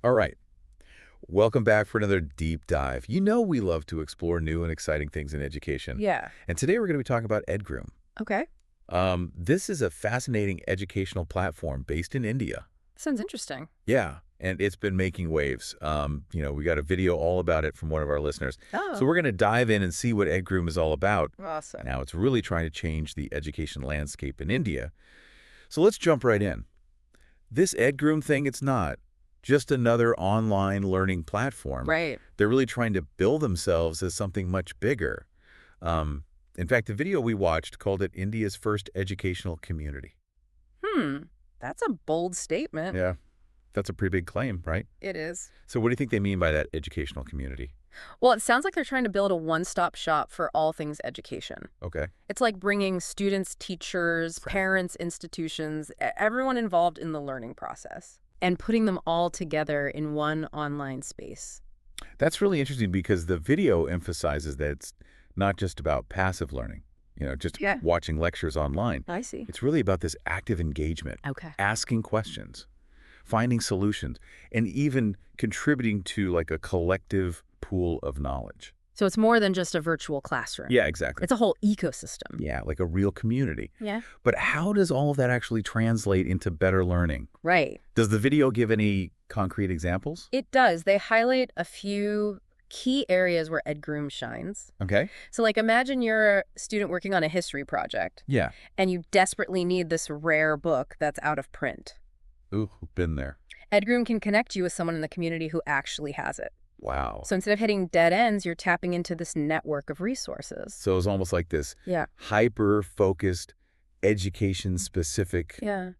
All right. Welcome back for another deep dive. You know we love to explore new and exciting things in education. Yeah. And today we're going to be talking about Edgroom. Okay. This is a fascinating educational platform based in India. Sounds interesting. Yeah, and it's been making waves. We got a video all about it from one of our listeners. Oh. So we're going to dive in and see what Edgroom is all about. Awesome. Now, it's really trying to change the education landscape in India. So let's jump right in. This Edgroom thing, it's not just another online learning platform. Right. They're really trying to build themselves as something much bigger. In fact, the video we watched called it India's first educational community. That's a bold statement. Yeah, that's a pretty big claim, right? It is. So what do you think they mean by that educational community? Well, it sounds like they're trying to build a one-stop shop for all things education. Okay. It's like bringing students, teachers, parents, institutions, everyone involved in the learning process, and putting them all together in one online space. That's really interesting because the video emphasizes that it's not just about passive learning, just watching lectures online. I see. It's really about this active engagement, Okay. asking questions, finding solutions, and even contributing to like a collective pool of knowledge. So it's more than just a virtual classroom. Yeah, exactly. It's a whole ecosystem. Yeah, like a real community. Yeah. But how does all of that actually translate into better learning? Right. Does the video give any concrete examples? It does. They highlight a few key areas where Edgroom shines. Okay. So like imagine you're a student working on a history project Yeah. and you desperately need this rare book that's out of print. Ooh, been there. Edgroom can connect you with someone in the community who actually has it. Wow. So instead of hitting dead ends, you're tapping into this network of resources. So it's almost like this Yeah. hyper-focused, education-specific Yeah,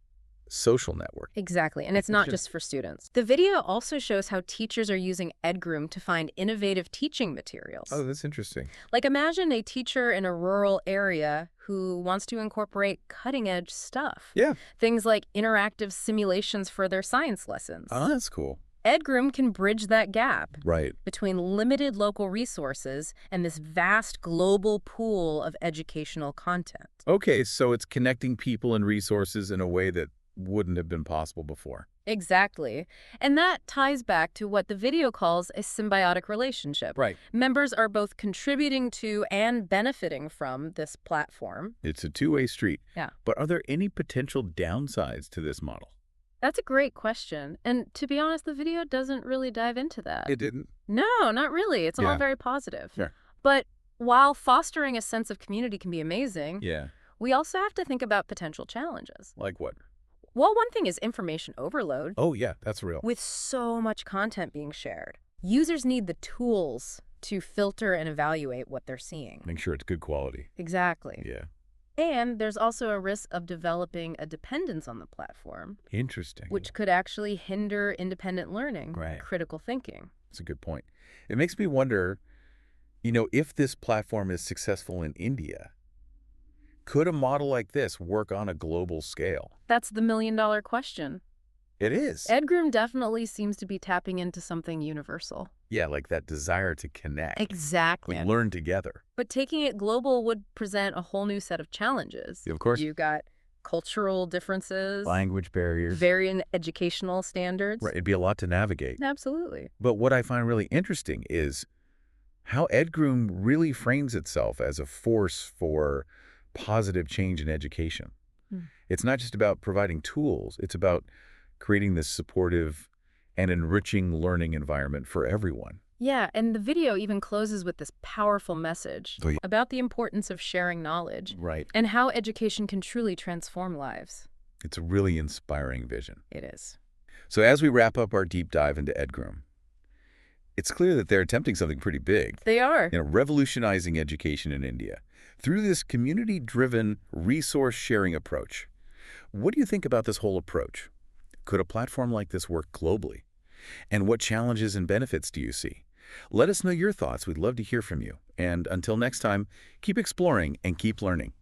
social network. exactly. And it's not just for students. The video also shows how teachers are using Edgroom to find innovative teaching materials. Oh, that's interesting. Like imagine a teacher in a rural area who wants to incorporate cutting-edge stuff. Yeah. Things like interactive simulations for their science lessons. Oh, that's cool. Edgroom can bridge that gap Right. between limited local resources and this vast global pool of educational content. Okay, so it's connecting people and resources in a way that wouldn't have been possible before. Exactly. And that ties back to what the video calls a symbiotic relationship. Right. Members are both contributing to and benefiting from this platform. It's a two-way street. Yeah. But are there any potential downsides to this model? That's a great question. And to be honest, the video doesn't really dive into that. It didn't. No, not really. It's all Yeah. very positive. Sure. But while fostering a sense of community can be amazing, Yeah. we also have to think about potential challenges. Like what? Well, one thing is information overload. Oh, yeah, that's real. With so much content being shared, users need the tools to filter and evaluate what they're seeing. Make sure it's good quality. Exactly. Yeah. And there's also a risk of developing a dependence on the platform, Interesting. which could actually hinder independent learning, Right. critical thinking. That's a good point. It makes me wonder, if this platform is successful in India, could a model like this work on a global scale? That's the million-dollar question. It is. Edgroom definitely seems to be tapping into something universal. Yeah, like that desire to connect. Exactly. We learn together. But taking it global would present a whole new set of challenges. Of course. You got cultural differences, Language barriers. varying educational standards. Right, it'd be a lot to navigate. Absolutely. But what I find really interesting is how Edgroom really frames itself as a force for positive change in education. It's not just about providing tools. It's about creating this supportive and enriching learning environment for everyone. Yeah, and the video even closes with this powerful message Oh, yeah. about the importance of sharing knowledge Right. and how education can truly transform lives. It's a really inspiring vision. It is. So as we wrap up our deep dive into Edgroom, it's clear that they're attempting something pretty big. They are. Revolutionizing education in India through this community-driven resource-sharing approach. What do you think about this whole approach? Could a platform like this work globally? And what challenges and benefits do you see? Let us know your thoughts. We'd love to hear from you. And until next time, keep exploring and keep learning.